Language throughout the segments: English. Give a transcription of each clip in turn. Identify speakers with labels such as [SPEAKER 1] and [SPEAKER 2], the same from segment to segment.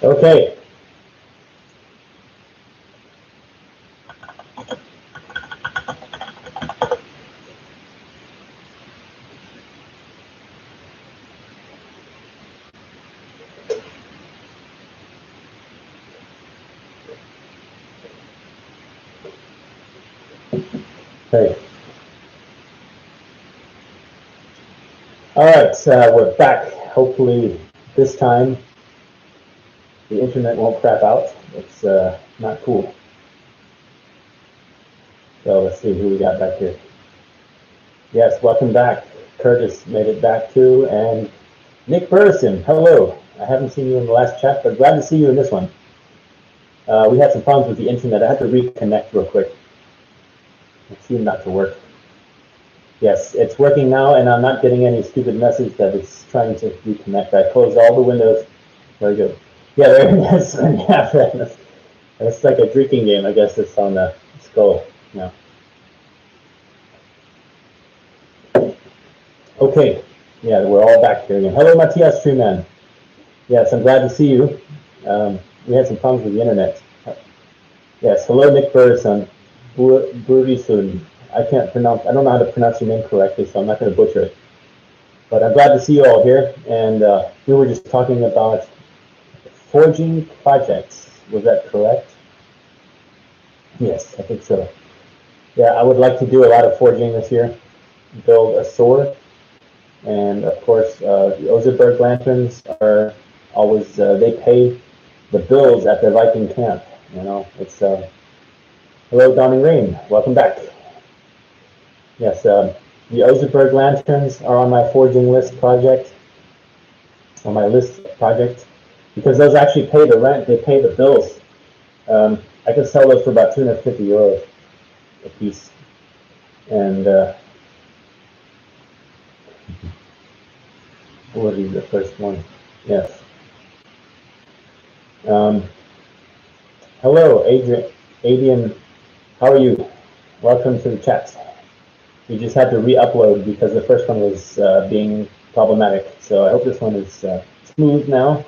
[SPEAKER 1] Okay. Okay. All right, we're back. Hopefully this time the internet won't crap out. It's not cool. So let's see who we got back here. Yes, welcome back. Curtis made it back too, and Nick Burson, hello. I haven't seen you in the last chat, but glad to see you in this one. We had some problems with the internet. I had to reconnect real quick. It seemed not to work. Yes, it's working now, and I'm not getting any stupid message that it's trying to reconnect. I closed all the windows. Very good. Yeah, there it is. Yeah, that's like a drinking game. I guess it's on the skull now. Okay. Yeah, we're all back here again. Hello, Matthias Streamman. Yes, I'm glad to see you. We had some problems with the internet. Yes, hello, Nick Burson. Burisun. I don't know how to pronounce your name correctly, so I'm not going to butcher it. But I'm glad to see you all here, and we were just talking about forging projects. Was that correct? Yes, I think so. Yeah, I would like to do a lot of forging this year. Build a sword, and of course, the Ozeberg lanterns are always they pay the bills at the Viking Camp. You know, it's hello, Dawning Rain. Welcome back. Yes, the Ozeberg lanterns are on my forging list project, on my list project, because those actually pay the rent, they pay the bills. I could sell those for about 250 euros a piece. And what is the first one? Yes. Hello, Adrian. How are you? Welcome to the chat. We just had to re-upload because the first one was being problematic. So I hope this one is smooth now.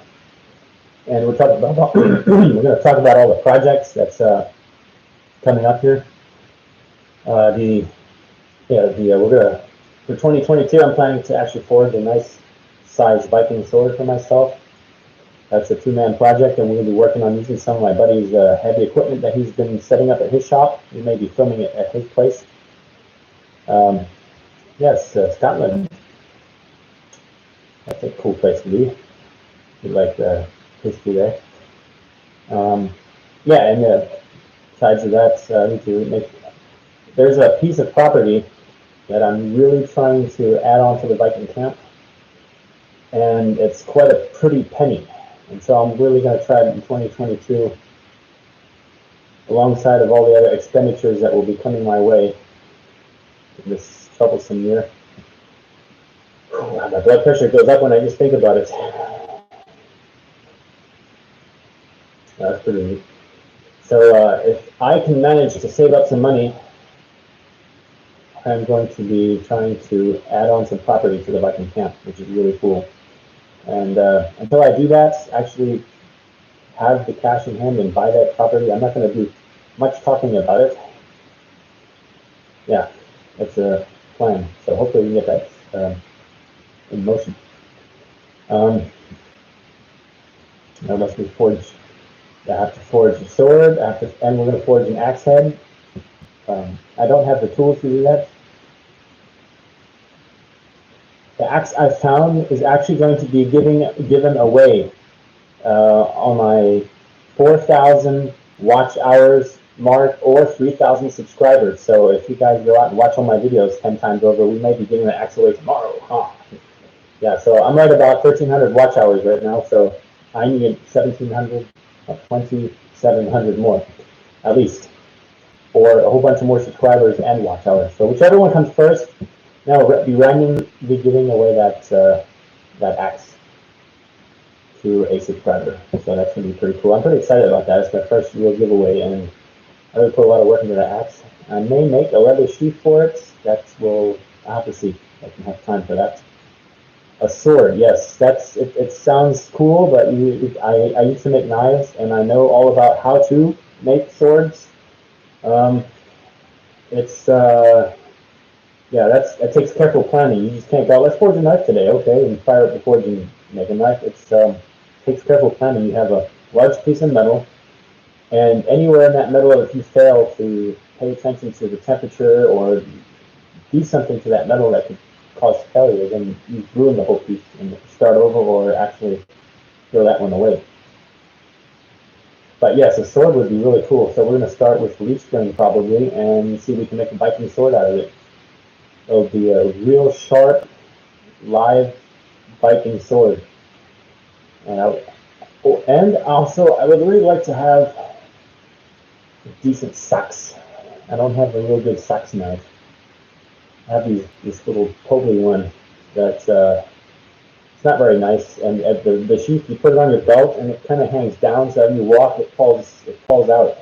[SPEAKER 1] And we're talking about we're going to talk about all the projects that's coming up here. We're gonna for 2022. I'm planning to actually forge a nice size Viking sword for myself. That's a two-man project, and we're going to be working on using some of my buddy's heavy equipment that he's been setting up at his shop. We may be filming it at his place. Yes, Scotland. That's a cool place to be. We like the history there. Yeah, and besides of that, I need to make. There's a piece of property that I'm really trying to add on to the Viking Camp, and it's quite a pretty penny. And so I'm really going to try it in 2022, alongside of all the other expenditures that will be coming my way in this troublesome year. My blood pressure goes up when I just think about it. That's pretty neat. So if I can manage to save up some money, I'm going to be trying to add on some property to the Viking Camp, which is really cool. And until I do that, actually have the cash in hand and buy that property, I'm not going to do much talking about it. Yeah, that's a plan. So hopefully we can get that in motion. Now let's forge. I have to forge a sword, and we're going to forge an axe head. I don't have the tools to do that. The axe I found is actually going to be given away on my 4,000 watch hours mark or 3,000 subscribers. So if you guys go out and watch all my videos 10 times over, we may be giving the axe away tomorrow. Huh? Yeah, so I'm right about 1,300 watch hours right now. So I need 1,700, 2,700 more, at least, or a whole bunch of more subscribers and watch hours. So whichever one comes first. Now we'll be randomly giving away that axe to a subscriber. So that's going to be pretty cool. I'm pretty excited about that. It's my first real giveaway, and I really put a lot of work into that axe. I may make a leather sheath for it. I'll have to see if I can have time for that. A sword, yes. That's it. It sounds cool, but I used to make knives, and I know all about how to make swords. Um, it's yeah, it takes careful planning. You just can't go, let's forge a knife today, okay, and fire up the forge and make a knife. Takes careful planning. You have a large piece of metal, and anywhere in that metal, if you fail to pay attention to the temperature or do something to that metal that could cause failure, then you ruin the whole piece and start over or actually throw that one away. But yes, a sword would be really cool. So we're going to start with leaf string probably and see if we can make a Viking sword out of it. It'll be a real sharp, live Viking sword. And also, I would really like to have a decent sax. I don't have a real good sax knife. I have this little Pogli one that's it's not very nice. And at the sheath, you put it on your belt, and it kind of hangs down. So as you walk, it falls out.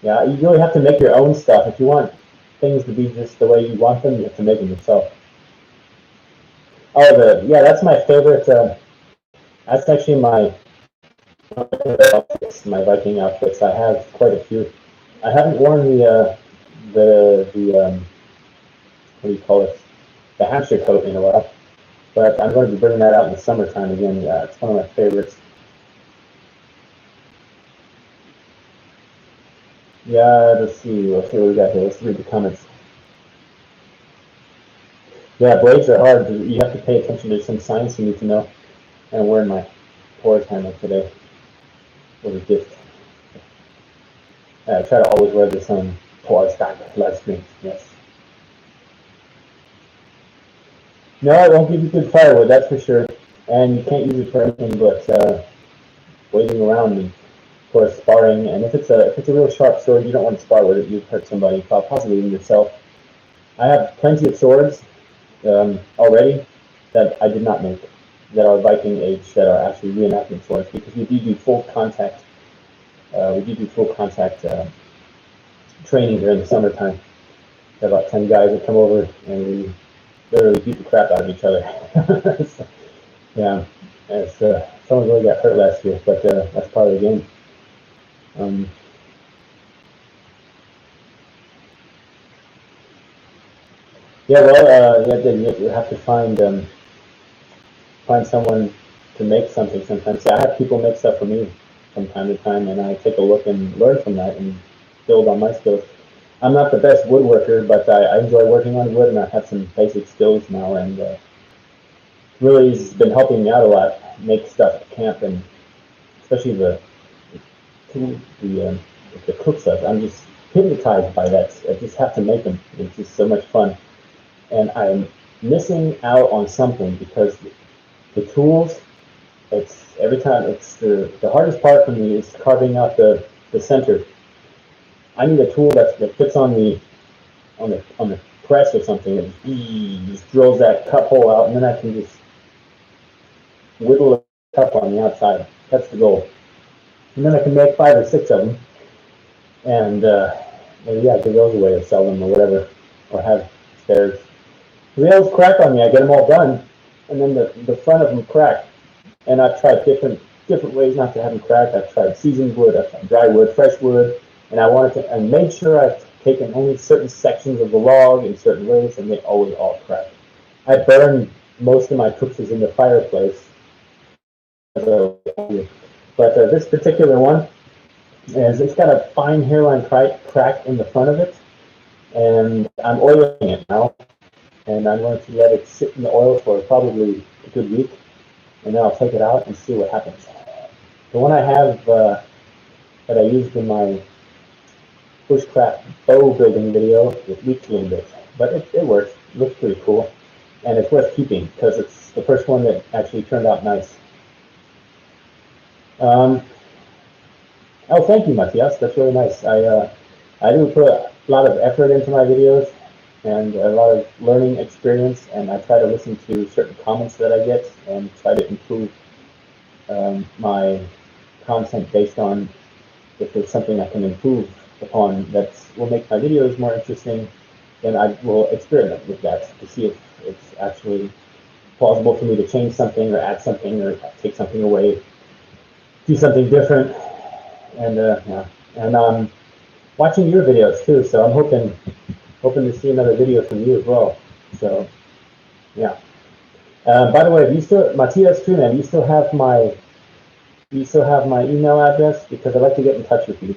[SPEAKER 1] Yeah, you really have to make your own stuff if you want things to be just the way you want them. You have to make them yourself. Oh, yeah, that's my favorite. That's actually my outfits, my Viking outfits. I have quite a few. I haven't worn the what do you call it? The hamster coat in a while, but I'm going to be bringing that out in the summertime again. It's one of my favorites. Yeah, let's see what we got here. Let's read the comments. Yeah, blades are hard. You have to pay attention. There's some science you need to know. And I'm wearing my Thor's hammer today as a gift. I try to always wear this on Torsdag Livestream. Yes. No, it won't give you good firewood, that's for sure. And you can't use it for anything but waiting around and, of course, sparring. And if it's a real sharp sword, you don't want to spar with it. You'd hurt somebody, possibly even yourself. I have plenty of swords already that I did not make, that are Viking age, that are actually reenactment swords, because we do full contact. Training during the summertime. Got about 10 guys that come over, and we literally beat the crap out of each other. So, yeah, someone really got hurt last year, but that's part of the game. Yeah, well, you have to find someone to make something sometimes. Yeah, I have people make stuff for me from time to time, and I take a look and learn from that and build on my skills. I'm not the best woodworker, but I enjoy working on wood, and I have some basic skills now, and really has been helping me out a lot. Make stuff at camp, and especially the cook stuff. I'm just hypnotized by that. I just have to make them. It's just so much fun, and I'm missing out on something because the tools. It's every time. It's the hardest part for me is carving out the center. I need a tool that fits on the press or something. It just drills that cup hole out, and then I can just whittle the cup on the outside. That's the goal. And then I can make 5 or 6 of them, and yeah, give those away or sell them or whatever, or have spares. They always crack on me. I get them all done, and then the front of them crack. And I've tried different ways not to have them crack. I've tried seasoned wood, I've tried dry wood, fresh wood, and I wanted to, and made sure I've taken only certain sections of the log in certain ways, and they always all crack. I burn most of my cookies in the fireplace. But this particular one, it's got a fine hairline crack in the front of it, and I'm oiling it now, and I'm going to let it sit in the oil for probably a good week, and then I'll take it out and see what happens. The one I have that I used in my bushcraft bow building video, it leaked a little bit, but it works. It looks pretty cool, and it's worth keeping because it's the first one that actually turned out nice. Oh, thank you, Matthias. That's really nice. I do put a lot of effort into my videos and a lot of learning experience, and I try to listen to certain comments that I get and try to improve my content based on if there's something I can improve upon that will make my videos more interesting. Then I will experiment with that to see if it's actually plausible for me to change something or add something or take something away, do something different. And yeah, and watching your videos too. So I'm hoping to see another video from you as well. So yeah. By the way, do you still, Matthias Truman, do you still have my email address? Because I'd like to get in touch with you.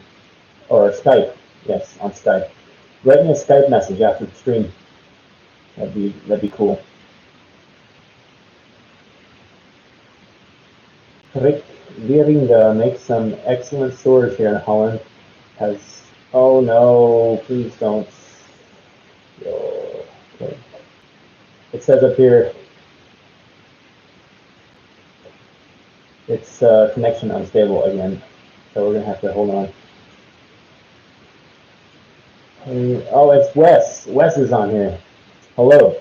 [SPEAKER 1] Or Skype, yes, on Skype. Write me a Skype message after the stream. That'd be cool. Rick Wieringa makes some excellent swords here in Holland. Oh no, please don't. Oh, okay. It says up here, it's connection unstable again. So we're gonna have to hold on. Oh, it's Wes. Wes is on here. Hello.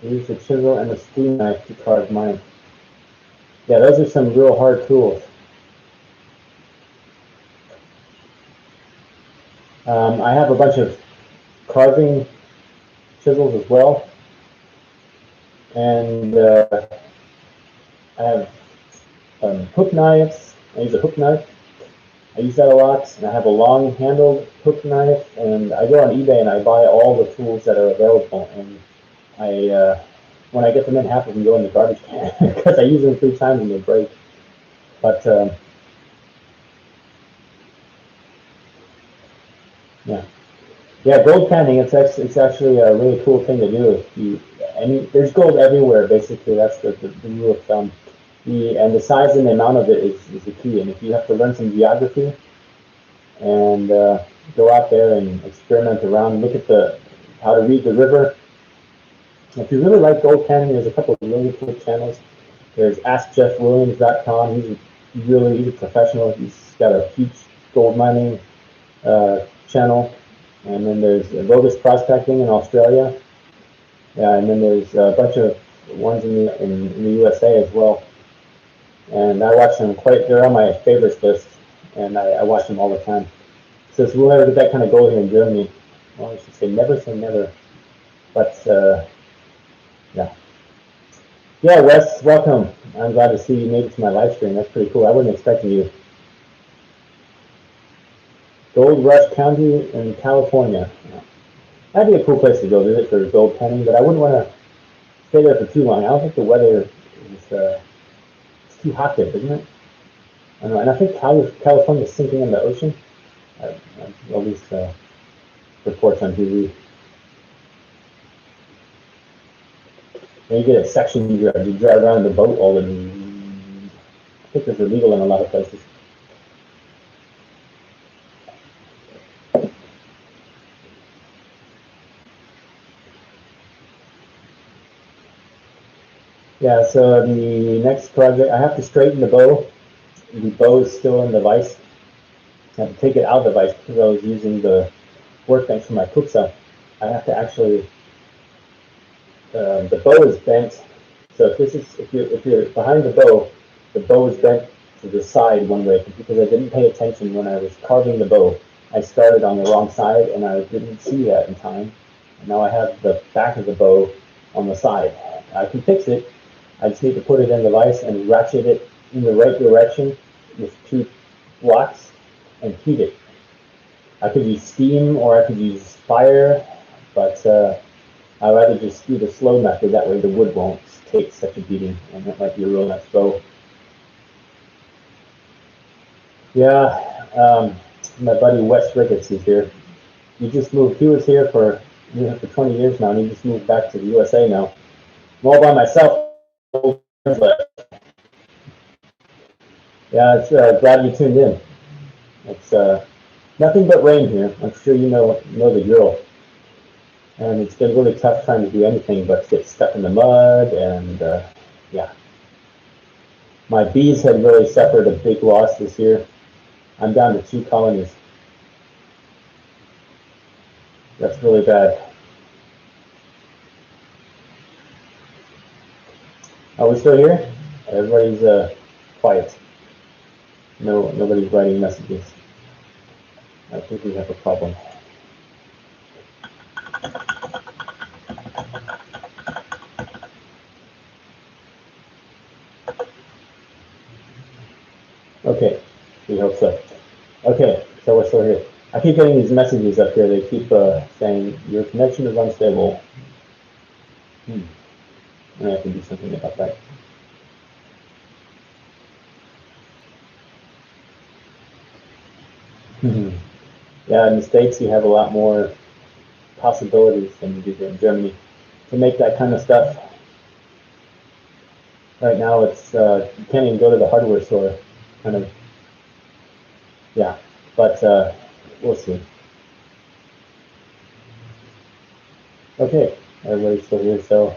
[SPEAKER 1] I use the chisel and the spoon knife to carve mine. Yeah, those are some real hard tools. I have a bunch of carving chisels as well, and I have hook knives. I use a hook knife. I use that a lot, and I have a long-handled hook knife, and I go on eBay and I buy all the tools that are available, and when I get them in, half of them go in the garbage can because I use them 3 times and they break. But yeah, gold panning. It's actually a really cool thing to do. There's gold everywhere. Basically, that's the rule of thumb. And the size and the amount of it is the key. And if you have to learn some geography and go out there and experiment around, look at how to read the river. If you really like gold panning, there's a couple of really cool channels. There's AskJeffWilliams.com. He's a professional. He's got a huge gold mining channel. And then there's Bogus Prospecting in Australia. And then there's a bunch of ones in the USA as well. And I watch them they're on my favorites list, and I watch them all the time. So if we'll ever get that kind of gold here in Germany, well, I should say never. But yeah. Yeah, Wes, welcome. I'm glad to see you made it to my live stream. That's pretty cool. I wasn't expecting you. Gold Rush County in California. That'd be a cool place to go visit for gold panning, but I wouldn't want to stay there for too long. I don't think the weather is it's too hot there, isn't it? I don't know, and I think California is sinking in the ocean. At least reports on TV. And you get a section you drive around in the boat all the. I think it's illegal in a lot of places. Yeah, so the next project, I have to straighten the bow. The bow is still in the vise. I have to take it out of the vise because I was using the workbench for my kuksa. I have to actually, the bow is bent. So if you're behind the bow is bent to the side one way because I didn't pay attention when I was carving the bow. I started on the wrong side and I didn't see that in time. And now I have the back of the bow on the side. I can fix it. I just need to put it in the vise and ratchet it in the right direction with 2 blocks and heat it. I could use steam or I could use fire, but I'd rather just do the slow method. That way the wood won't take such a beating, and that might be a real nice bow. Yeah, my buddy Wes Ricketts is here. He just moved. He was here for 20 years now, and he just moved back to the USA now. I'm all by myself. Yeah, it's glad you tuned in. It's nothing but rain here. I'm sure you know the drill. And it's been really tough trying to do anything but get stuck in the mud, and yeah. My bees had really suffered a big loss this year. I'm down to 2 colonies. That's really bad. Are we still here? Everybody's quiet. Nobody's writing messages. I think we have a problem. Okay, we hope so. Okay, so we're still here. I keep getting these messages up here. They keep saying your connection is unstable. I have to do something about that. Yeah, in the States you have a lot more possibilities than you do here in Germany to make that kind of stuff. Right now it's you can't even go to the hardware store, kind of. Yeah, but we'll see. Okay, everybody's still here, so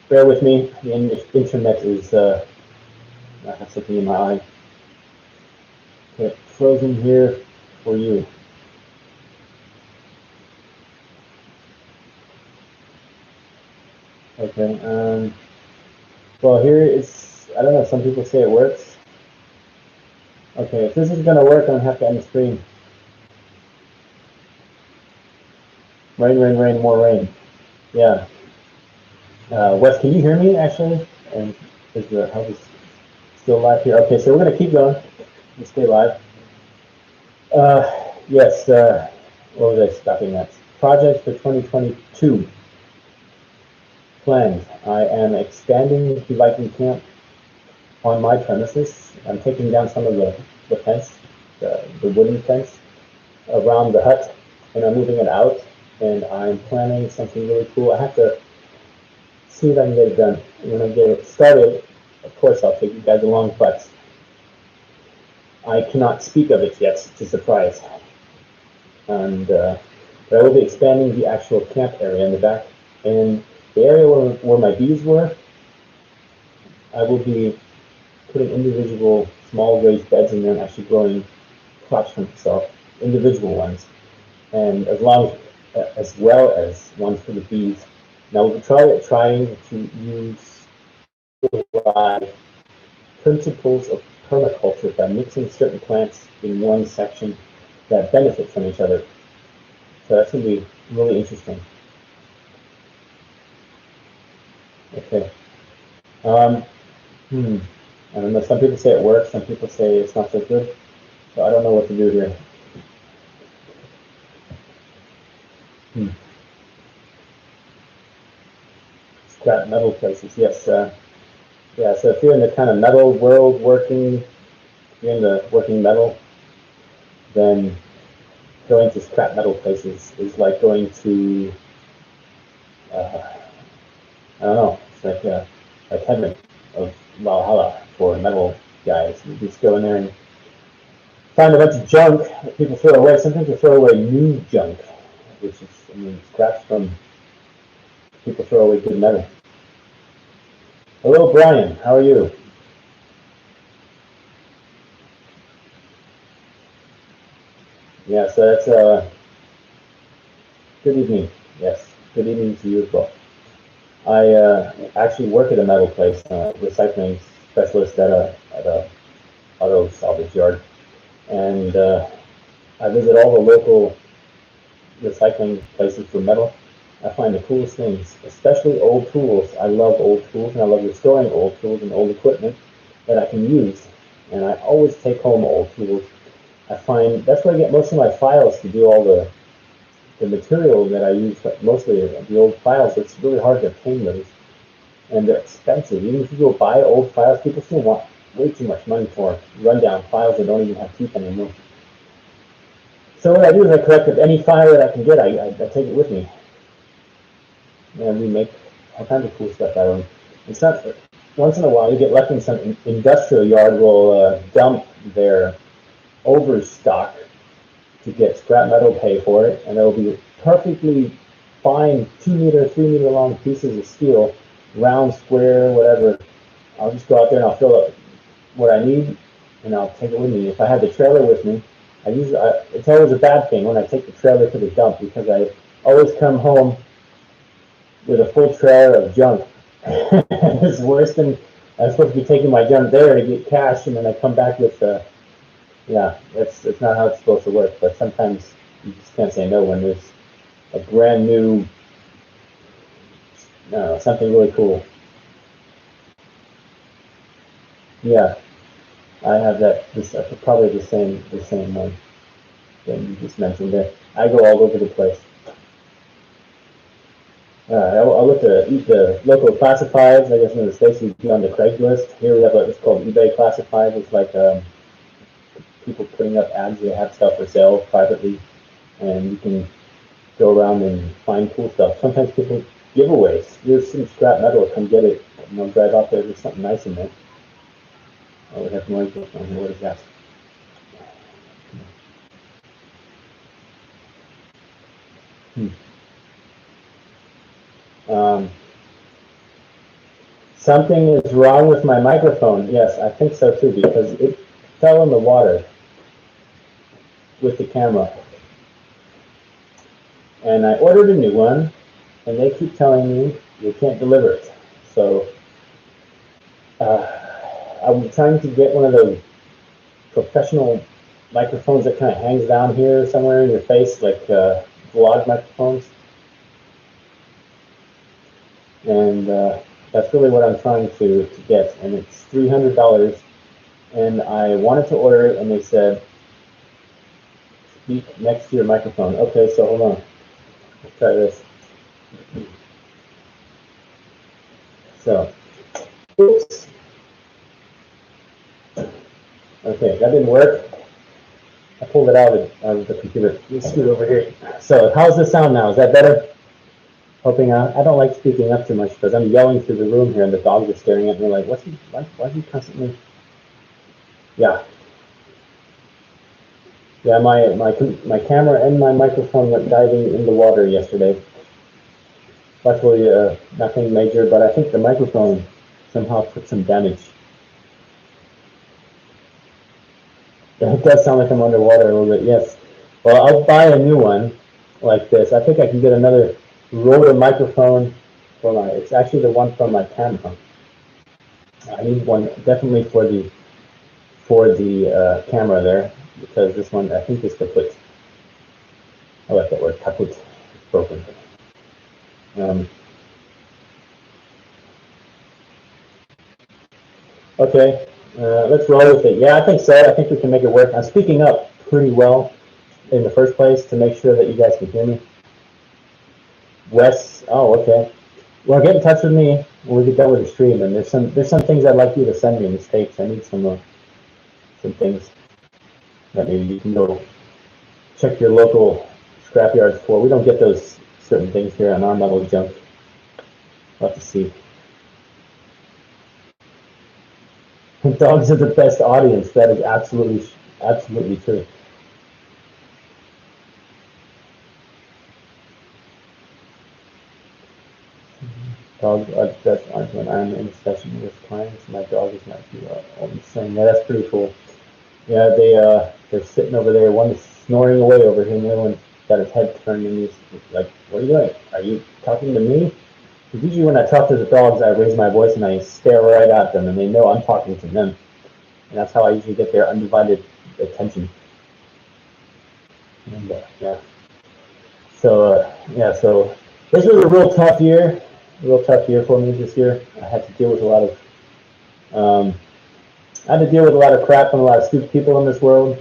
[SPEAKER 1] bear with me. The internet is I have something in my eye. Okay, frozen here for you. Okay, well here it's, I don't know, some people say it works. Okay, if this is gonna work, I'm gonna have to end the stream. Rain, rain, rain, more rain. Yeah. Wes, can you hear me actually? And is the house still live here? Okay, so we're gonna keep going. Let's stay live. Yes, what was I stopping at? Projects for 2022. Plans. I am expanding the Viking Camp on my premises. I'm taking down some of the fence, the wooden fence around the hut, and I'm moving it out, and I'm planning something really cool. I have to see if I can get it done. When I get it started, of course I'll take you guys along, but I cannot speak of it yet. It's a surprise. And but I will be expanding the actual camp area in the back. And the area where my bees were, I will be putting individual small raised beds in there and actually growing crops for myself, individual ones, and as well as ones for the bees. Now we'll trying to use principles of permaculture by mixing certain plants in one section that benefit from each other. So that's going to be really interesting. Okay. I don't know. Some people say it works. Some people say it's not so good. So I don't know what to do here. Scrap metal places. Yes. Yeah. So if you're in the kind of metal world working, if you're in the working metal, then going to scrap metal places is like going to I don't know. It's like heaven of Valhalla for metal guys. You just go in there and find a bunch of junk that people throw away. Sometimes they throw away new junk, which is, I mean, scraps from people throw away good metal. Hello, Brian. How are you? Yeah, so that's good evening. Yes, good evening to you as well. I actually work at a metal place, recycling specialist at a auto salvage yard, and I visit all the local recycling places for metal. I find the coolest things, especially old tools. I love old tools, and I love restoring old tools and old equipment that I can use. And I always take home old tools. I find that's where I get most of my files to do all the material that I use, mostly the old files. It's really hard to obtain those, and they're expensive. Even if you go buy old files, people still want way too much money for rundown files that don't even have teeth anymore. So what I do is I collect any file that I can get. I take it with me, and we make all kinds of cool stuff out of them. It's not, once in a while you get lucky, some industrial yard will dump their overstock to get scrap metal, pay for it, and there will be perfectly fine 2 meter, 3 meter long pieces of steel, round, square, whatever. I'll just go out there and I'll fill up what I need, and I'll take it with me. If I have the trailer with me, it's always a bad thing when I take the trailer to the dump, because I always come home with a full trailer of junk. It's worse than, I'm supposed to be taking my junk there to get cash, and then I come back with yeah, it's not how it's supposed to work. But sometimes you just can't say no when there's a brand new, something really cool. Yeah, I have that. This probably the same one that you just mentioned there. I go all over the place. I'll look to the local classifieds. I guess in the States you be on the Craigslist. Here we have what's called eBay classifieds. It's like people putting up ads. They have stuff for sale privately, and you can go around and find cool stuff. Sometimes people giveaways. Here's some scrap metal. Come get it. Drive out there. There's something nice in there. Oh, we have noise on here. What is that? Something is wrong with my microphone. Yes, I think so too, because it fell in the water with the camera. And I ordered a new one, and they keep telling me they can't deliver it. So I'm trying to get one of those professional microphones that kind of hangs down here somewhere in your face, like vlog microphones. And that's really what I'm trying to get, and it's $300. And I wanted to order it, and they said, speak next to your microphone. Okay, so hold on. Let's try this. So, oops. Okay, that didn't work. I pulled it out of the computer. Let's scoot over here. So, how's the sound now? Is that better? Hoping I don't like speaking up too much because I'm yelling through the room here, and the dogs are staring at me like, why is he constantly? Yeah. Yeah, my camera and my microphone went diving in the water yesterday. Luckily, nothing major, but I think the microphone somehow took some damage. It does sound like I'm underwater a little bit, yes. Well, I'll buy a new one like this. I think I can get another Rode microphone for my, it's actually the one from my camera. I need one definitely for the camera there, because this one I think is kaput. I like that word, kaput. It's broken. Okay, let's roll with it. Yeah, I think so. I think we can make it work. I'm speaking up pretty well in the first place to make sure that you guys can hear me. Wes, oh, okay. Well, get in touch with me when we get done with the stream. And there's some things I'd like you to send me, mistakes. I need some things that maybe you can go check your local scrapyards for. We don't get those certain things here on our metal junk. We'll have to see. Dogs are the best audience. That is absolutely true. Dogs are the best audience. When I'm in session with clients, my dog is my hero. I'm saying, yeah, that's pretty cool. Yeah, they're sitting over there. One is snoring away over here, and the other one's got his head turned, and he's like, "What are you doing? Are you talking to me?" Because usually when I talk to the dogs, I raise my voice and I stare right at them, and they know I'm talking to them. And that's how I usually get their undivided attention. And yeah. So so this was a real tough year for me this year. I had to deal with a lot of crap and a lot of stupid people in this world.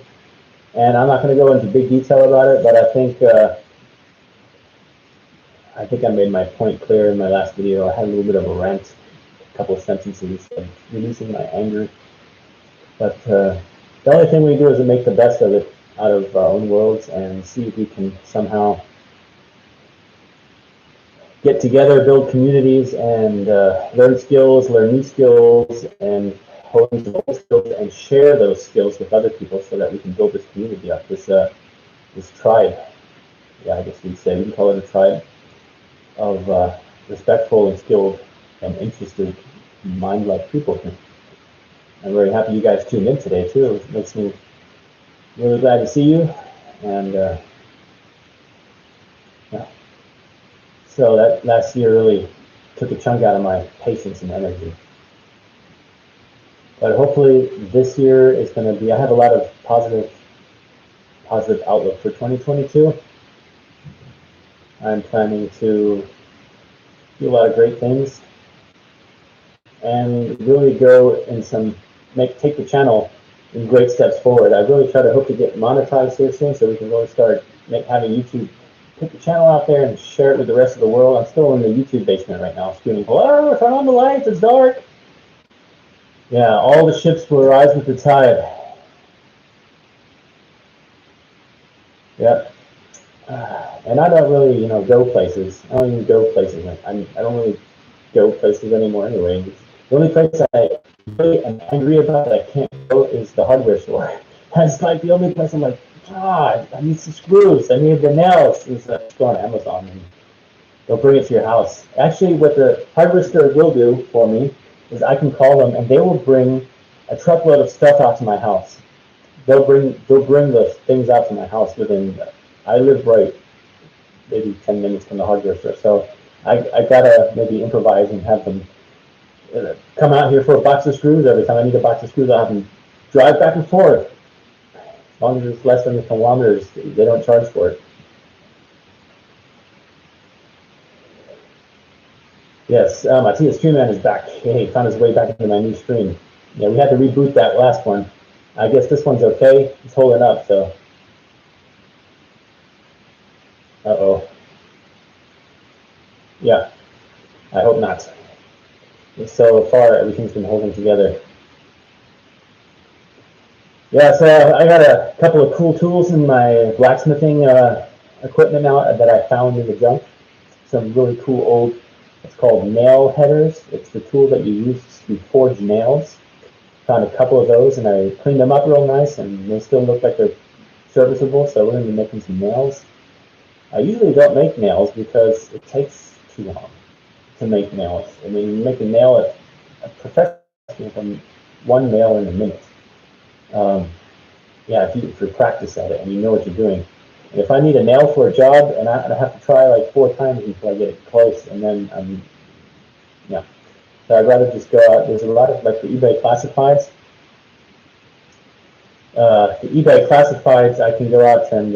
[SPEAKER 1] And I'm not going to go into big detail about it, but I think I made my point clear in my last video. I had a little bit of a rant, a couple of sentences of releasing my anger. But the only thing we do is to make the best of it out of our own worlds and see if we can somehow get together, build communities, and learn new skills, and hone those skills, and share those skills with other people so that we can build this community up, this tribe. Yeah, I guess we'd say, we can call it a tribe of respectful and skilled and interested, mind-like people. I'm very happy you guys tuned in today too. It makes me really glad to see you. And yeah. So that last year really took a chunk out of my patience and energy. But hopefully this year is going to be, I have a lot of positive outlook for 2022. I'm planning to do a lot of great things and really go in some take the channel in great steps forward. I really hope to get monetized here soon, so we can really start having YouTube put the channel out there and share it with the rest of the world. I'm still in the YouTube basement right now, screaming, "Hello, turn on the lights, it's dark." Yeah, all the ships will rise with the tide. Yep. And I don't really, go places. I don't even go places. I don't really go places anymore anyway. The only place I really am angry about that I can't go is the hardware store. That's like the only place I'm like, God, I need some screws. I need the nails. It's just go on Amazon and they'll bring it to your house. Actually, what the hardware store will do for me is I can call them and they will bring a truckload of stuff out to my house. They'll bring the things out to my house within. I live right maybe 10 minutes from the hardware store, so I gotta maybe improvise and have them come out here for a box of screws. Every time I need a box of screws, I'll have them drive back and forth. As long as it's less than a kilometers, they don't charge for it. Yes, Matthias Streamman is back. Hey, found his way back into my new stream. Yeah, we had to reboot that last one. I guess this one's okay. It's holding up, so. Uh-oh. Yeah, I hope not. So far, everything's been holding together. Yeah, so I got a couple of cool tools in my blacksmithing equipment now that I found in the junk. Some really cool old, it's called nail headers. It's the tool that you use to forge nails. Found a couple of those and I cleaned them up real nice and they still look like they're serviceable, so we're going to be making some nails. I usually don't make nails because it takes too long to make nails. I mean, you make a nail a professional from one nail in a minute. Yeah, if you practice at it and you know what you're doing. And if I need a nail for a job and I have to try like 4 times until I get it close, and then yeah. So I'd rather just go out. There's a lot of like the eBay classifieds. The eBay classifieds, I can go out and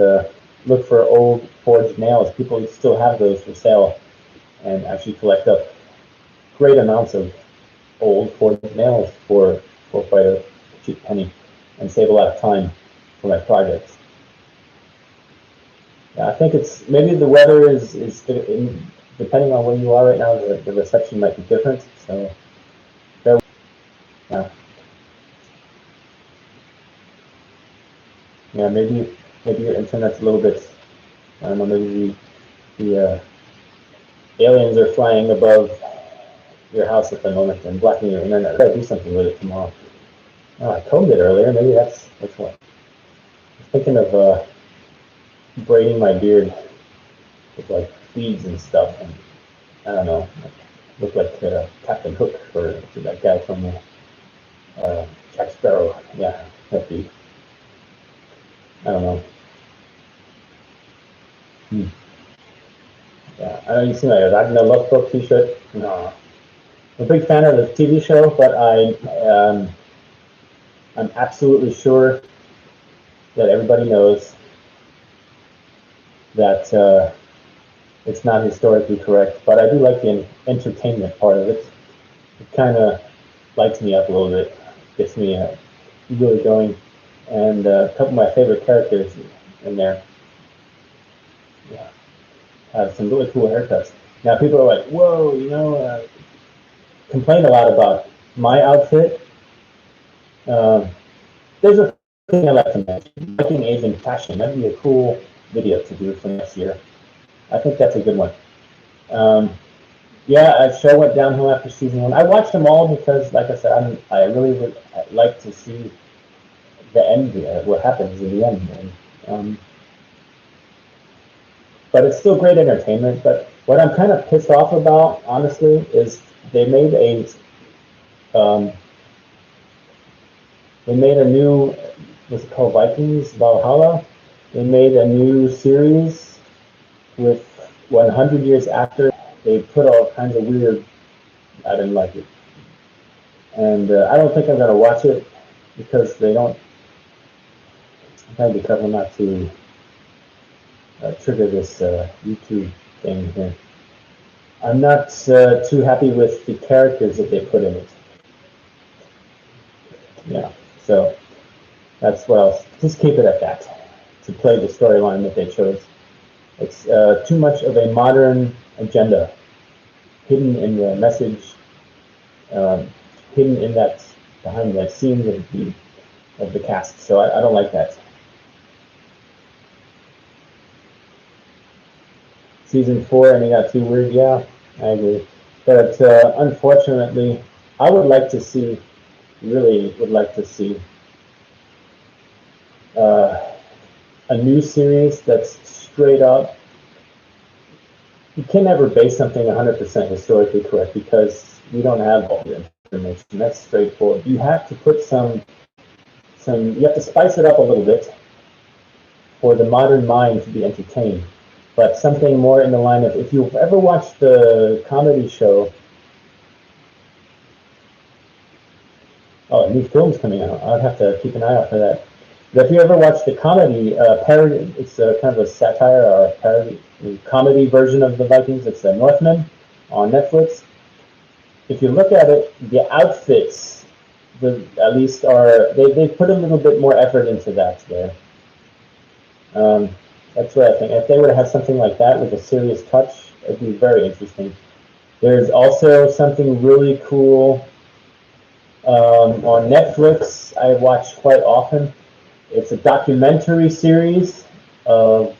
[SPEAKER 1] look for old forged nails. People still have those for sale and actually collect up great amounts of old forged nails for quite a cheap penny and save a lot of time for my projects. Yeah, I think it's maybe the weather is depending on where you are right now, the reception might be different. So yeah, maybe your internet's a little bit. I don't know. Maybe the aliens are flying above your house at the moment and blocking your internet. I gotta do something with it tomorrow. Oh, I combed it earlier. Maybe that's what. I'm thinking of braiding my beard with like beads and stuff, and I don't know, look like Captain Hook or that guy from Jack Sparrow. Yeah, that'd be. I don't know. Yeah, I know you see my Ragnar Lothbrok t-shirt. No. I'm a big fan of the TV show, but I'm absolutely sure that everybody knows that it's not historically correct, but I do like the entertainment part of it. It kind of lights me up a little bit, gets me really going, and a couple of my favorite characters in there. Yeah, have some really cool haircuts. Now people are like, whoa, complain a lot about my outfit. There's a thing I like to mention. Viking age in fashion. That'd be a cool video to do for next year. I think that's a good one. Yeah, a show went downhill after season 1. I watched them all because, like I said, I really would like to see the end, what happens in the end. But it's still great entertainment. But what I'm kind of pissed off about, honestly, is they made a new, what's it called, Vikings Valhalla. They made a new series with 100 years after. They put all kinds of weird. I didn't like it, and I don't think I'm gonna watch it because they don't. I'm trying to be careful not to trigger this YouTube thing here. I'm not too happy with the characters that they put in it. Yeah, so that's what I'll just keep it at that, to play the storyline that they chose. It's too much of a modern agenda hidden in the message, hidden in that, behind the scenes of the cast. So I don't like that. Season 4 and it got too weird. Yeah, I agree. But unfortunately, I would like to see, really would like to see a new series that's straight up. You can never base something 100% historically correct because we don't have all the information. That's straightforward. You have to put you have to spice it up a little bit for the modern mind to be entertained. But something more in the line of, if you've ever watched the comedy show, oh, a new film's coming out. I'd have to keep an eye out for that. But if you ever watched the comedy parody, it's kind of a satire or parody comedy version of the Vikings. It's the Northmen on Netflix. If you look at it, the outfits, at least they put a little bit more effort into that there. That's what I think. If they were to have something like that with a serious touch, it'd be very interesting. There's also something really cool on Netflix I watch quite often. It's a documentary series of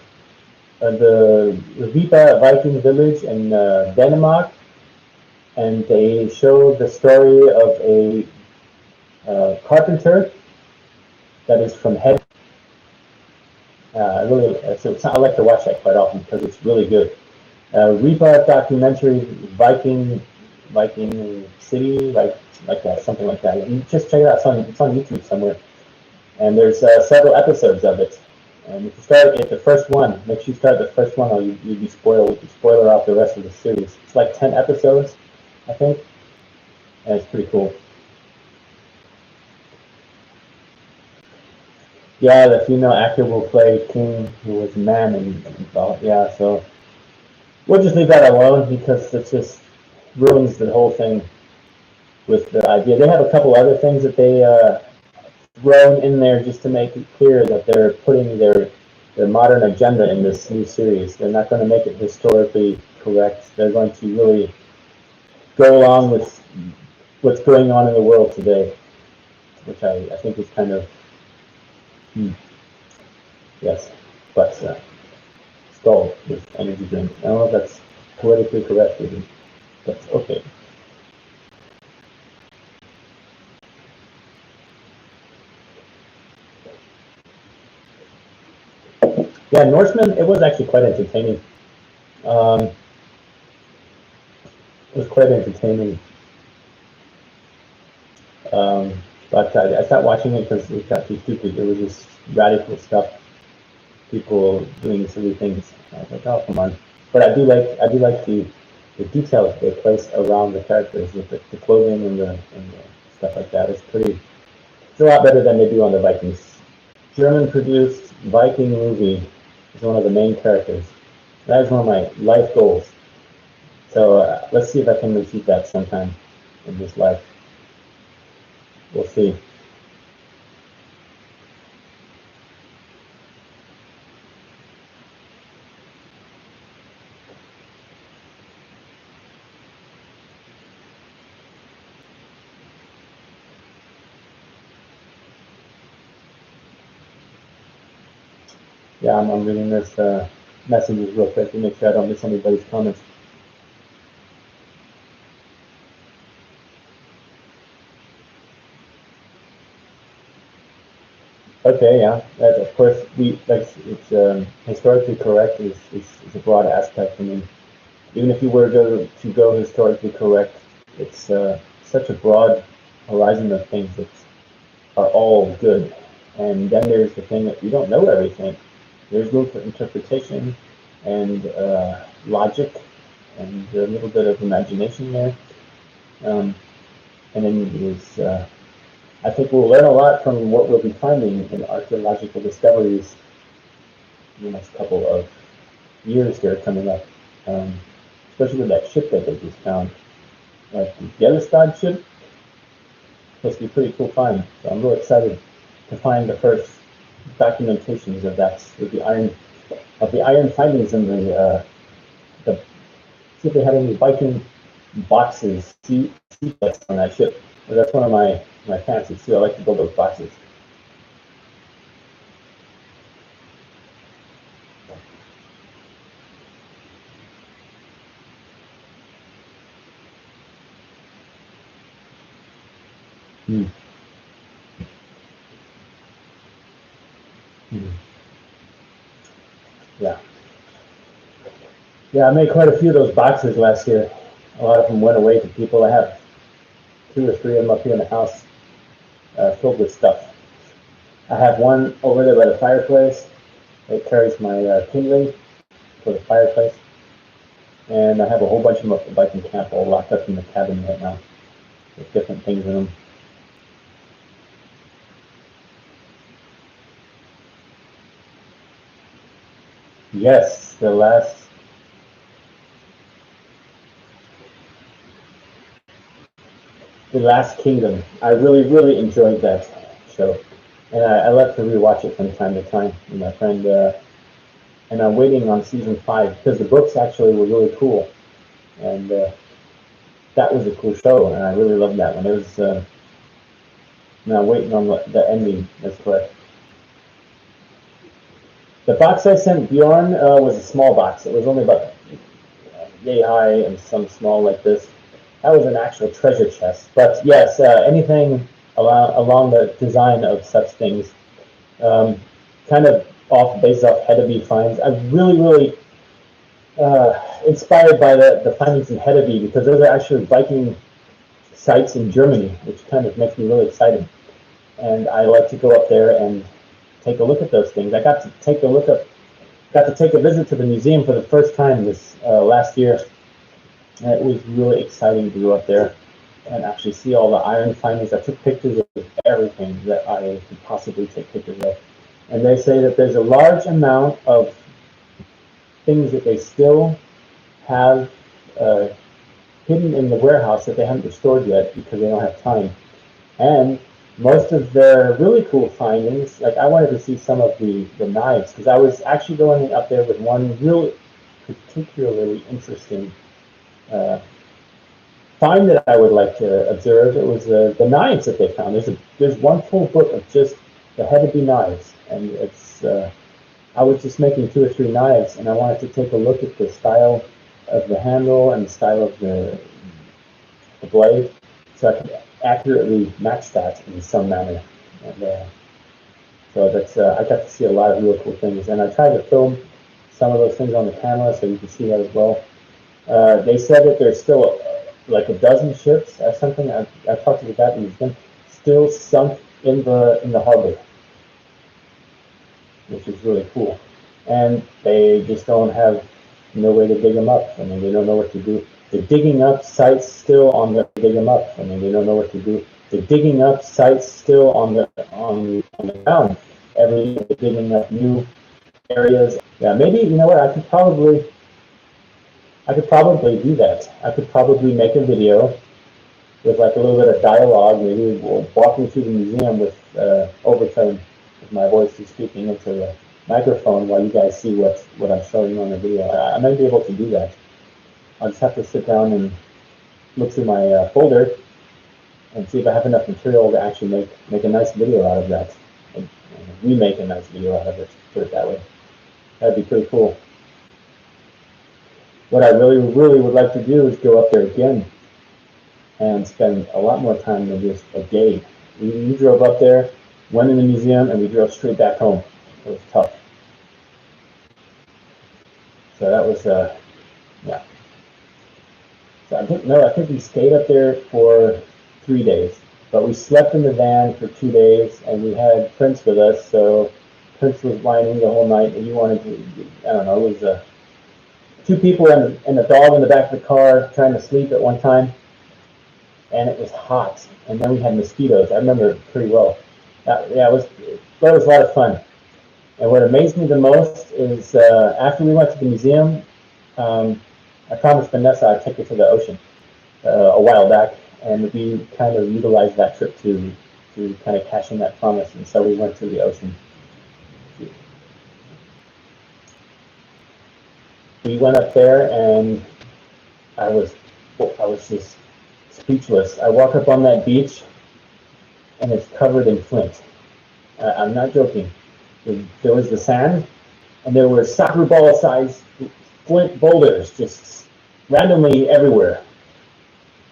[SPEAKER 1] the Ripa Viking village in Denmark, and they show the story of a carpenter that is from head. I like to watch that quite often because it's really good. Ripa documentary, Viking city, like that, something like that. You just check it out. It's on YouTube somewhere, and there's several episodes of it. And if you start at the first one, make sure you start the first one, or you'd be spoiler out the rest of the series. It's like 10 episodes, I think, and it's pretty cool. Yeah, the female actor will play King, who was a man, and yeah, so we'll just leave that alone because it just ruins the whole thing with the idea. They have a couple other things that they thrown in there just to make it clear that they're putting their modern agenda in this new series. They're not going to make it historically correct. They're going to really go along with what's going on in the world today, which I think is kind of yes, but stalled with energy drink. I don't know if that's politically correct, even, but okay. Yeah, Norseman, it was actually quite entertaining. It was quite entertaining. But I stopped watching it because it got too stupid. It was just radical stuff, people doing silly things. I was like, oh, come on. But I do like the details they place around the characters with the clothing and the stuff like that. It's a lot better than they do on the Vikings. German-produced Viking movie is one of the main characters. That is one of my life goals. So let's see if I can achieve that sometime in this life. We'll see. Yeah, I'm reading this messages real quick to make sure I don't miss anybody's comments. Okay, yeah, of course, it's historically correct is a broad aspect. I mean, even if you were to go historically correct, it's such a broad horizon of things that are all good. And then there's the thing that you don't know everything. There's room for interpretation and logic and a little bit of imagination there. And then there's I think we'll learn a lot from what we'll be finding in archaeological discoveries in the next couple of years here coming up, especially with that ship that they just found, like the Yellowstone ship. supposed to be a pretty cool find. So I'm really excited to find the first documentations of that, with the iron findings in the see if they had any Viking boxes, seaplates on that ship. But that's one of my fancies too. I like to build those boxes. Hmm. Hmm. Yeah. Yeah, I made quite a few of those boxes last year. A lot of them went away to people. I have 2 or 3 of them up here in the house, filled with stuff. I have one over there by the fireplace. It carries my kindling for the fireplace. And I have a whole bunch of them up at Viking Camp all locked up in the cabin right now, with different things in them. Yes, the Last Kingdom. I really enjoyed that show, and I love to rewatch it from time to time with my friend. And I'm waiting on season 5 because the books actually were really cool, and that was a cool show, and I really loved that one. It was. And I'm waiting on the ending. That's correct. The box I sent Bjorn was a small box. It was only about yay high and some small like this. That was an actual treasure chest. But yes, anything along the design of such things, kind of based off Hedeby finds. I'm really inspired by the findings in Hedeby, because those are actually Viking sites in Germany, which kind of makes me really excited. And I like to go up there and take a look at those things. I got to take a visit to the museum for the first time this last year. And it was really exciting to go up there and actually see all the iron findings. I took pictures of everything that I could possibly take pictures of. And they say that there's a large amount of things that they still have hidden in the warehouse that they haven't restored yet because they don't have time. And most of the really cool findings, like I wanted to see some of the knives, because I was actually going up there with one really particularly interesting find that I would like to observe. It was the knives that they found. There's one full book of just the Hedeby knives, and it's I was just making 2 or 3 knives, and I wanted to take a look at the style of the handle and the style of the blade, so I could accurately match that in some manner. And so that's I got to see a lot of really cool things, and I tried to film some of those things on the camera so you can see that as well. They said that there's still like a dozen ships or something. I talked to the guy in the museum, still sunk in the harbor, which is really cool. And they just don't have no way to dig them up. I mean, they don't know what to do. They're digging up sites still on the dig them up. I mean, they don't know what to do. They're digging up sites still on the ground. Every day they're digging up new areas. Yeah, maybe you know what? I could probably do that. I could probably make a video with like a little bit of dialogue, maybe walking through the museum with overtone with my voice is speaking into the microphone while you guys see what I'm showing you on the video. I might be able to do that. I'll just have to sit down and look through my folder and see if I have enough material to actually make a nice video out of that. And remake a nice video out of it, put it that way. That'd be pretty cool. What I really would like to do is go up there again and spend a lot more time than just a day. We drove up there, went in the museum, and we drove straight back home. It was tough. So that was, yeah. So I think we stayed up there for 3 days, but we slept in the van for 2 days, and we had Prince with us, so Prince was whining the whole night, and he wanted to, I don't know, it was 2 people and a dog in the back of the car trying to sleep at one time, and it was hot, and then we had mosquitoes. I remember it pretty well. That was a lot of fun. And what amazed me the most is after we went to the museum, I promised Vanessa I'd take her to the ocean a while back, and we kind of utilized that trip to kind of cash in that promise, and so we went to the ocean. We went up there, and I was just speechless. I walk up on that beach, and it's covered in flint. I'm not joking. There was the sand, and there were soccer ball sized flint boulders just randomly everywhere.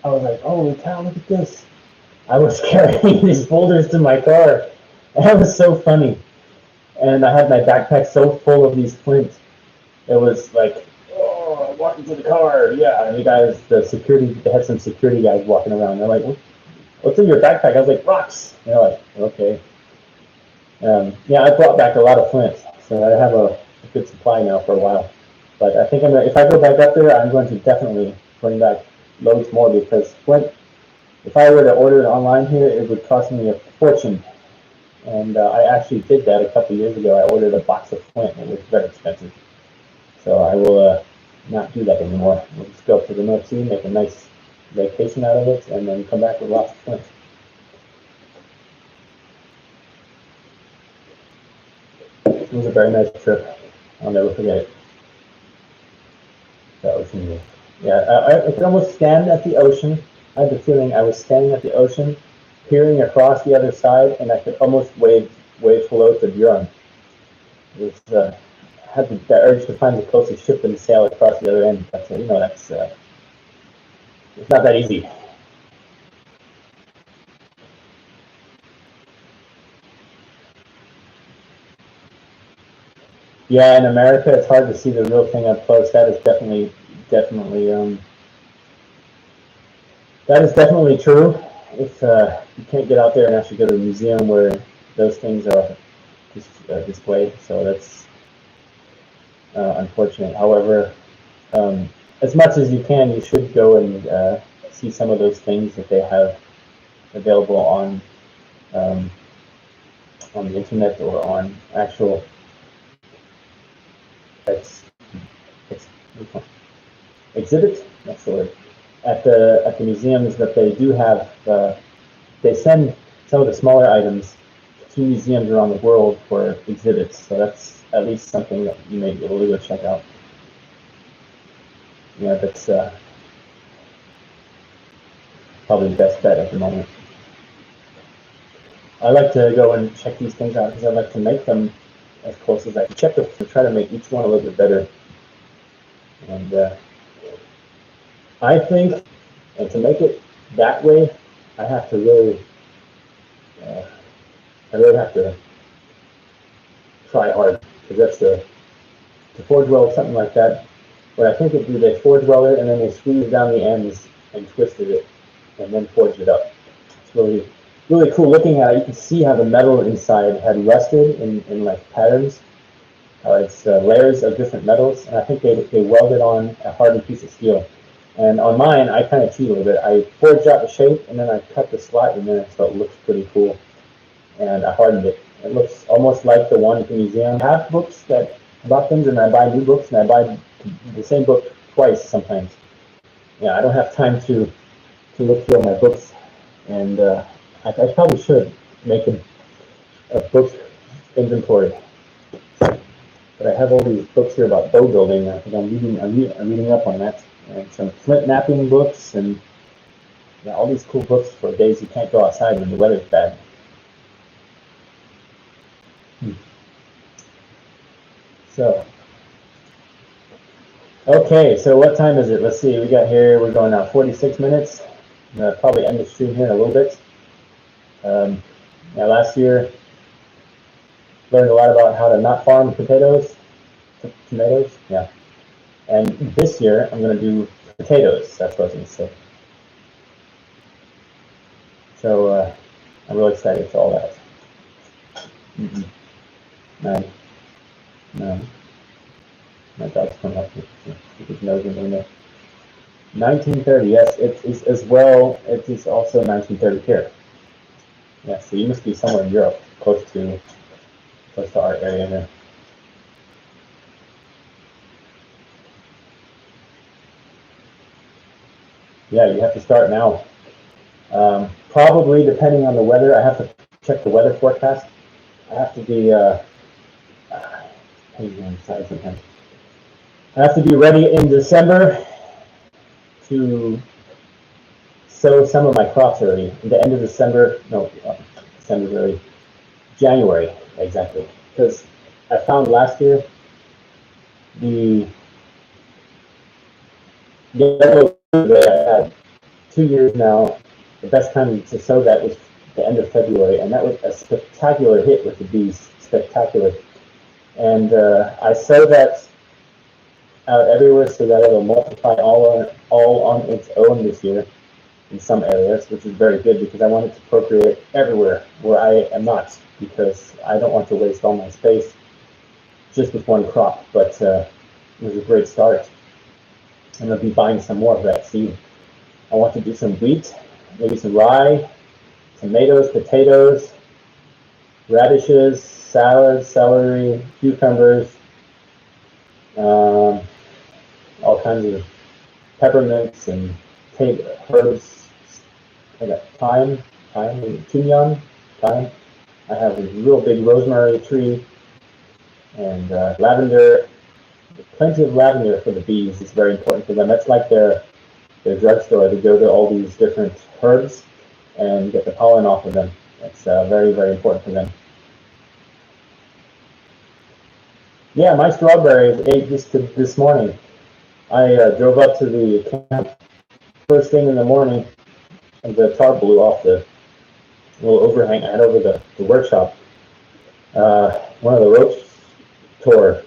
[SPEAKER 1] I was like, holy cow, look at this. I was carrying these boulders to my car. That was so funny. And I had my backpack so full of these flint. It was like, oh, walking to the car. Yeah, and they had some security guys walking around. They're like, what's in your backpack? I was like, rocks. And they're like, okay. Yeah, I brought back a lot of flint, so I have a good supply now for a while. But I think if I go back up there, I'm going to definitely bring back loads more, because flint, if I were to order it online here, it would cost me a fortune. And I actually did that a couple years ago. I ordered a box of flint, and it was very expensive. So I will not do that anymore. We'll just go up to the North Sea, make a nice vacation out of it, and then come back with lots of flint. It was a very nice trip. I'll never forget it. The ocean view. Yeah, I could almost stand at the ocean. I had the feeling I was standing at the ocean, peering across the other side, and I could almost wave hello to Bjorn. It was, had the urge to find the closest ship and sail across the other end. But that's it's not that easy. Yeah, in America, it's hard to see the real thing up close. That is definitely true. If you can't get out there and actually go to a museum where those things are displayed, so that's unfortunate. However, as much as you can, you should go and see some of those things that they have available on the internet or on actual exhibits. That's the word. At the museums that they do have, they send some of the smaller items to museums around the world for exhibits. So that's at least something that you may be able to go check out. Yeah, that's probably the best bet at the moment. I like to go and check these things out because I like to make them as close as I can. Check to try to make each one a little bit better. And I think, and to make it that way, I have to really, have to try hard, because that's the forge weld, something like that. What I think they forge weld it and then they squeeze down the ends and twisted it and then forged it up. It's really, really cool looking at it. You can see how the metal inside had rusted in like patterns. It's layers of different metals, and I think they welded on a hardened piece of steel. And on mine, I kind of cheat a little bit. I forged out the shape, and then I cut the slot in there, so it looks pretty cool. And I hardened it. It looks almost like the one at the museum. I have books about things, and I buy new books, and I buy the same book twice sometimes. Yeah, I don't have time to look through all my books, and I probably should make a book inventory. But I have all these books here about bow building. I think I'm reading up on that, and some flint knapping books, and all these cool books for days you can't go outside when the weather's bad. So, okay, so what time is it? Let's see. We're going now 46 minutes. Probably end the stream here in a little bit. Last year, learned a lot about how to not farm tomatoes. Yeah. And this year, I'm going to do potatoes. That's what I was going to say. So I'm really excited for all that. No. My dog's coming up with his nose in there. 1930, yes, it is as well. It is also 1930 here. Yeah, so you must be somewhere in Europe, close to our area there. Yeah, you have to start now. Probably, depending on the weather, I have to check the weather forecast. I have to be, sometimes. I have to be ready in December to sow some of my crops already. At the end of December, no, December's already, January, exactly. Because I found last year the yellow that I had 2 years now, the best time to sow that was the end of February, and that was a spectacular hit with the bees, spectacular. And I sow that out everywhere so that it'll multiply all on its own this year in some areas, which is very good because I want it to procreate everywhere where I am not, because I don't want to waste all my space just with one crop. But it was a great start, and I'll be buying some more of that seed. I want to do some wheat, maybe some rye, tomatoes, potatoes, radishes, salads, celery, cucumbers, all kinds of peppermints and herbs. I got thyme, thyme. I have a real big rosemary tree and lavender. Plenty of lavender for the bees. It's very important for them. That's like their drugstore. They go to all these different herbs and get the pollen off of them. That's very, very important for them. Yeah, my strawberries ate this morning. I drove up to the camp first thing in the morning, and the tarp blew off the little overhang I had over the workshop. One of the ropes tore,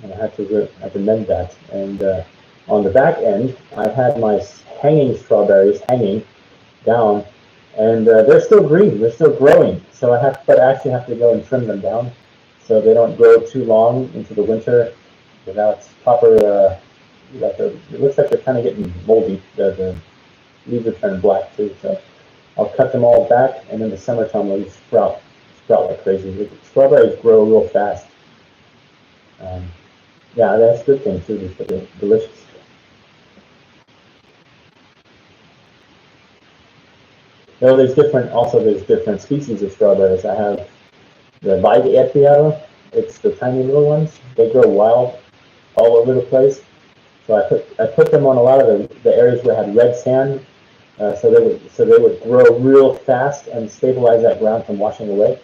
[SPEAKER 1] and I had to mend that. And on the back end, I had my hanging strawberries hanging down, and they're still green. They're still growing. So I actually have to go and trim them down so they don't grow too long into the winter without proper. It looks like they're kind of getting moldy. The leaves are turning black too. So I'll cut them all back, and in the summertime they'll sprout like crazy. The strawberries grow real fast. Yeah, that's a good thing too. They're delicious. No, there's different species of strawberries. I have the Viking Camp. It's the tiny little ones. They grow wild all over the place. So I put them on a lot of the areas where I had red sand, so they would grow real fast and stabilize that ground from washing away,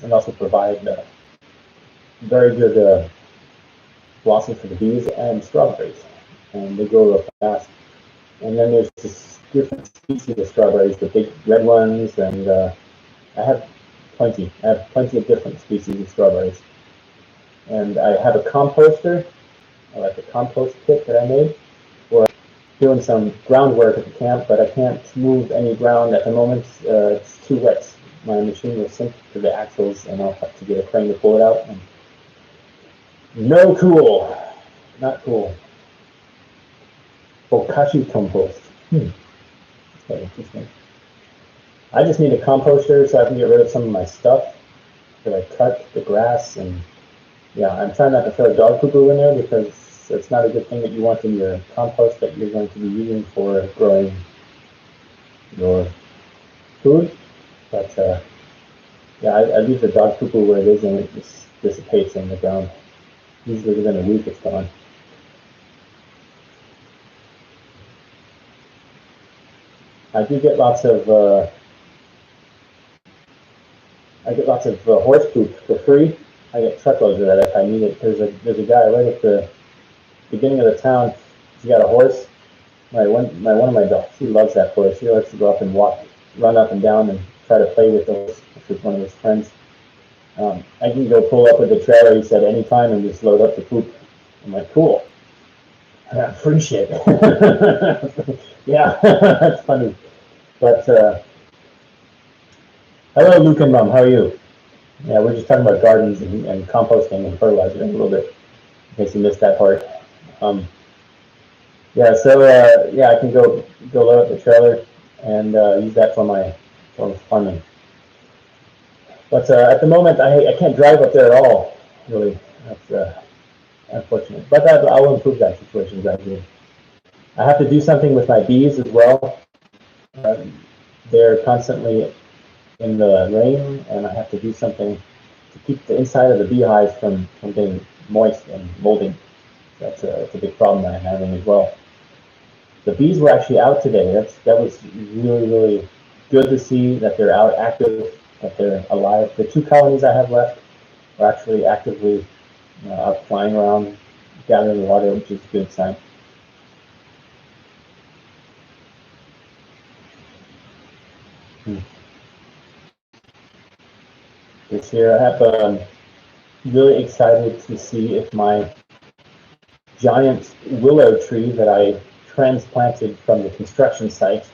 [SPEAKER 1] and also provide very good blossom for the bees and strawberries. And they grow real fast. And then there's this different species of strawberries, the big red ones, and I have plenty. I have plenty of different species of strawberries. And I have a composter, like a compost kit that I made, for doing some groundwork at the camp, but I can't move any ground at the moment. It's too wet. My machine will sink to the axles, and I'll have to get a crane to pull it out. And no cool. Not cool. Bokashi compost. That's quite interesting. I just need a composter so I can get rid of some of my stuff that I cut, the grass, and yeah, I'm trying not to throw dog poo-poo in there because it's not a good thing that you want in your compost that you're going to be using for growing your food. But yeah, I leave the dog poo-poo where it is, and it just dissipates in the ground. Usually within a week it's gone. I do get lots of horse poop for free. I get truckloads of that if I need it. There's a guy right at the beginning of the town. He's got a horse. One of my dogs. He loves that horse. He likes to go up and run up and down, and try to play with the horse with one of his friends. I can go pull up with the trailer, he said, anytime, and just load up the poop. I'm like, cool. Free shit. Yeah, that's funny. But hello, Luke and Rum. How are you? Yeah, we're just talking about gardens and composting and fertilizer in a little bit, in case you missed that part. Yeah, so yeah, I can go load up the trailer and use that for farming. But at the moment, I can't drive up there at all. Really, that's unfortunate. But I'll improve that situation gradually. I have to do something with my bees as well. They're constantly in the rain, and I have to do something to keep the inside of the beehives from getting moist and molding. That's a big problem that I'm having as well. The bees were actually out today. That was really good to see that they're out active, that they're alive. The 2 colonies I have left are actually actively out flying around, gathering water, which is a good sign. This year I have really excited to see if my giant willow tree that I transplanted from the construction site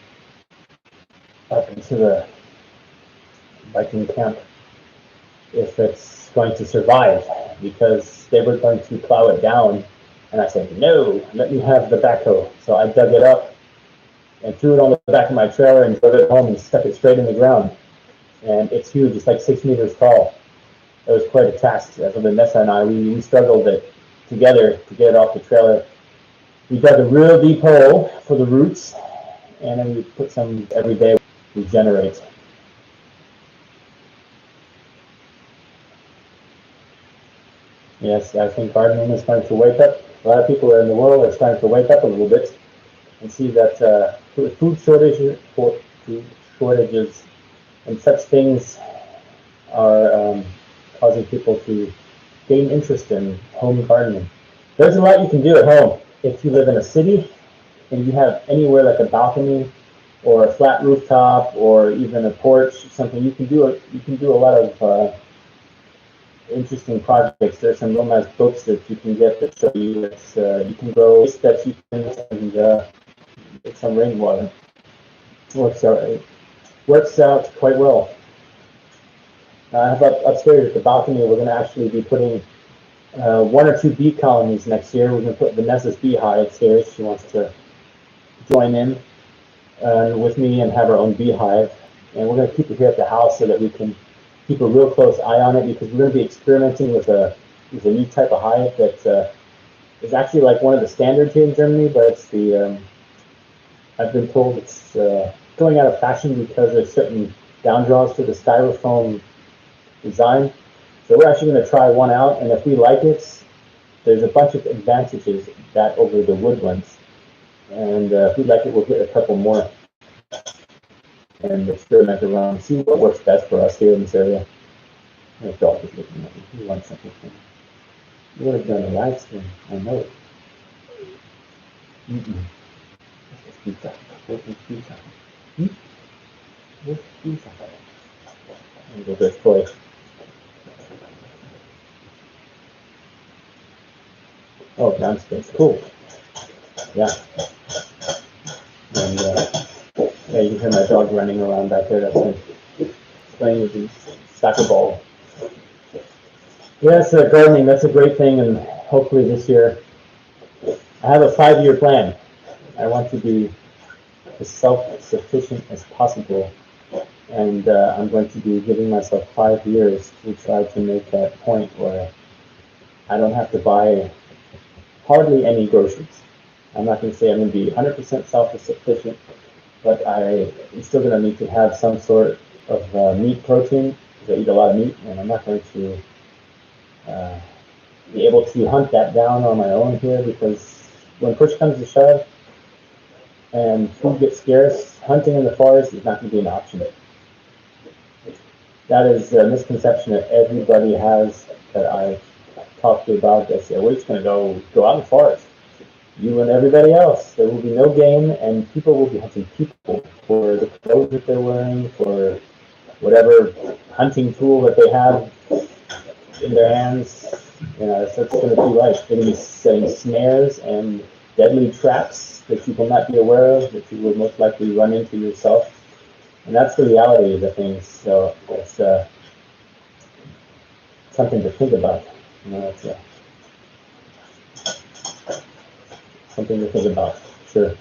[SPEAKER 1] up into the Viking Camp, if it's going to survive, because they were going to plow it down, and I said, no, let me have the backhoe. So I dug it up and threw it on the back of my trailer and drove it home and stuck it straight in the ground. And it's huge, it's like 6 meters tall. It was quite a task. As Vanessa and I, we struggled it together to get it off the trailer. We dug a real deep hole for the roots, and then we put some every day, regenerate. Yes, I think gardening is starting to wake up. A lot of people in the world are starting to wake up a little bit and see that food shortages and such things are causing people to gain interest in home gardening. There's a lot you can do at home. If you live in a city and you have anywhere like a balcony or a flat rooftop or even a porch, something you can do a lot of interesting projects. There's some real nice books that you can get that show you that you can grow that you can and get some rainwater. Works out quite well. I have upstairs at the balcony, we're going to actually be putting 1 or 2 bee colonies next year. We're going to put Vanessa's beehive upstairs. She wants to join in with me and have our own beehive. And we're going to keep it here at the house so that we can keep a real close eye on it, because we're going to be experimenting with a new type of hive that is actually like one of the standards here in Germany, but it's I've been told it's going out of fashion because there's certain down draws to the styrofoam design. So we're actually going to try one out, and if we like it, there's a bunch of advantages that over the wood ones. And if we like it, we'll get a couple more and experiment around, see what works best for us here in this area. My dog is looking at me. He wants something from me. You would have done a live stream. I know it. Where's pizza? Where's pizza? Where's pizza? I'm going to go get toy. Oh, downstairs. Cool. Yeah. And yeah, you can hear my dog running around back there. That's him playing with his soccer ball. Yes, gardening, that's a great thing, and hopefully this year, I have a 5-year plan. I want to be as self-sufficient as possible, and I'm going to be giving myself 5 years to try to make that point where I don't have to buy hardly any groceries. I'm not going to say I'm going to be 100% self-sufficient, but I'm still going to need to have some sort of meat protein, because I eat a lot of meat, and I'm not going to be able to hunt that down on my own here, because when push comes to shove and food gets scarce, hunting in the forest is not going to be an option. That is a misconception that everybody has that I talk to about. They say, we're just going to go out in the forest. You and everybody else. There will be no game, and people will be hunting people for the clothes that they're wearing, for whatever hunting tool that they have in their hands. You know, that's going to be like. They're going to be setting snares and deadly traps that you will not be aware of, that you would most likely run into yourself. And that's the reality of the things. So it's something to think about. You know, it's something to think about. Sure.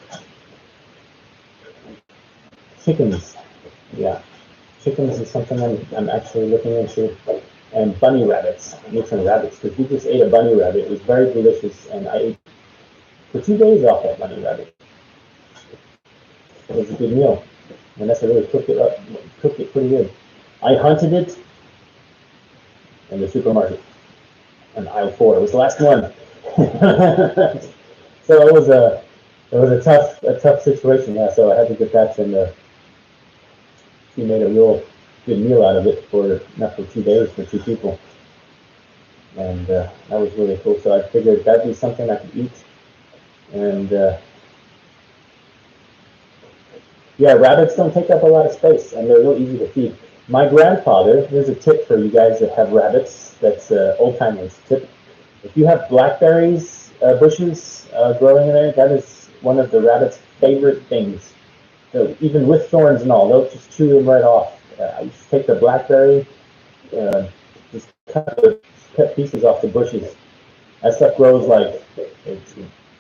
[SPEAKER 1] Chickens. Yeah. Chickens is something I'm actually looking into. And bunny rabbits. I need some rabbits, because we just ate a bunny rabbit. It was very delicious, and I ate for 2 days off that bunny rabbit. It was a good meal. Vanessa really cooked it pretty good. I hunted it in the supermarket on aisle 4. It was the last one. So it was a tough situation. Yeah, so I had to get that, and she made a real good meal out of it for enough for 2 days for 2 people, and that was really cool. So I figured that'd be something I could eat, and yeah, rabbits don't take up a lot of space, and they're real easy to feed. My grandfather, here's a tip for you guys that have rabbits. That's old timers tip. If you have blackberries bushes growing in there, that is one of the rabbits' favorite things. So even with thorns and all, they'll just chew them right off. I used to take the blackberry, just cut pieces off the bushes. That stuff grows like it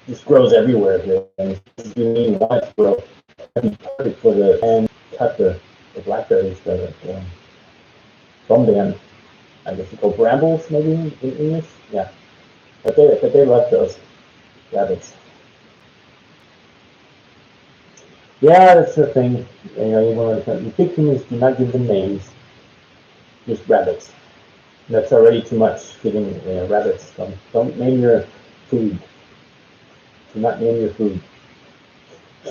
[SPEAKER 1] just grows everywhere here, and you need one to grow. That'd be perfect for the and cut the blackberries from them. I guess you call brambles maybe in English. Yeah, but they love those rabbits. Yeah, that's the thing. You know, the big thing is do not give them names. Just rabbits. That's already too much giving rabbits. Don't name your food. Do not name your food.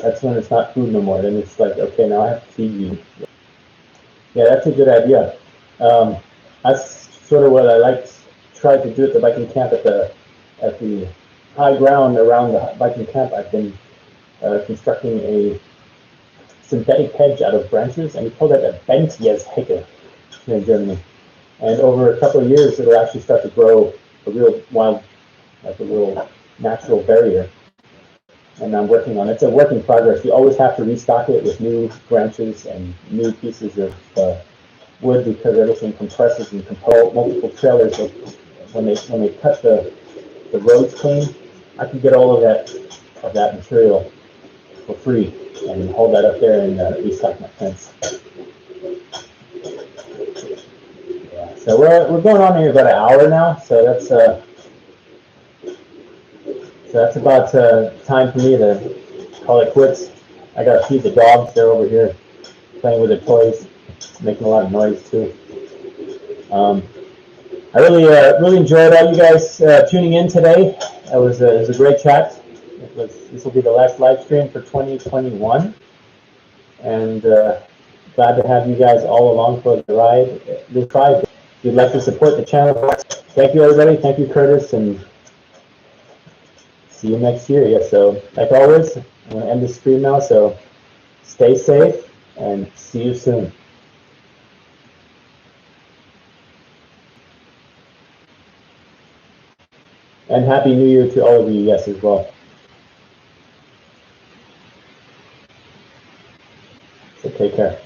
[SPEAKER 1] That's when it's not food no more. Then it's like, okay, now I have to feed you. Yeah, that's a good idea. That's sort of what I tried to do at the Viking Camp at the high ground around the Viking Camp. I've been constructing a synthetic hedge out of branches, and we call that a Bentjeshecke here in Germany. And over a couple of years, it'll actually start to grow a real wild, like a real natural barrier. And I'm working on it. It's a work in progress. You always have to restock it with new branches and new pieces of wood because everything compresses and compels multiple trailers. So when they cut the roads clean, I can get all of that material for free and hold that up there and restock my fence. Yeah, so we're going on here about an hour now, so that's about time for me to call it quits. I gotta feed the dogs. They're over here playing with their toys, making a lot of noise too. I really enjoyed all you guys tuning in today. It was a great chat. This will be the last live stream for 2021, and glad to have you guys all along for the ride. If you'd like to support the channel, thank you everybody. Thank you, Curtis, and see you next year. Yeah, so like always, I'm going to end the stream now, so stay safe and see you soon. And Happy New Year to all of you, yes, as well. So take care.